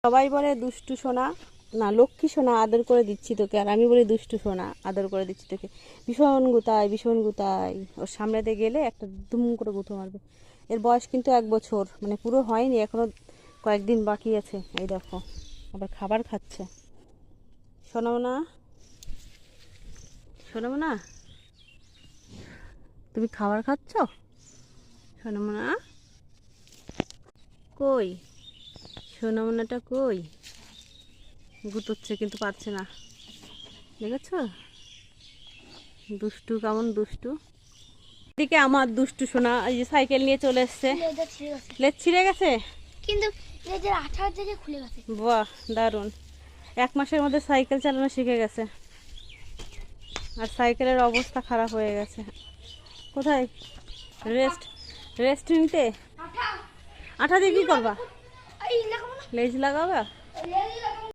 সবাই বলে দুষ্টু সোনা, না লক্ষ্মী সোনা আদর করে দিচ্ছি তোকে, আর আমি বলি দুষ্টু সোনা আদর করে দিচ্ছি তোকে। ভীষণ গুতায়, ভীষণ গুতায়। ওর সামনেতে গেলে একটা দুম করে গুঁতো মারবে। এর বয়স কিন্তু 1 বছর, মানে পুরো হয়নি এখনো, কয়েকদিন বাকি আছে। এই দেখো আবার খাবার খাচ্ছে। শোনাও না, শোনাও না, তুমি খাবার খাচ্ছ? শোনাও না, কই সোনামোনাটা কই? গুতোচ্ছে কিন্তু পারছে না, দেখেছ? দুষ্টু, কেমন দুষ্টু। এদিকে আমার দুষ্টু সোনা এই যে সাইকেল নিয়ে চলে এসছে। লেজ ছিঁড়ে গেছে কিন্তু লেজের আঠার জায়গায় খুলে গেছে। বাহ, দারুণ। 1 মাসের মধ্যে সাইকেল চালানো শিখে গেছে, আর সাইকেলের অবস্থা খারাপ হয়ে গেছে। কোথায় রেস্ট, রেস্ট নিতে? আঠা আঠা দিয়ে কি করবা? এই লাগাবো না, লেজ লাগাবা? লেজ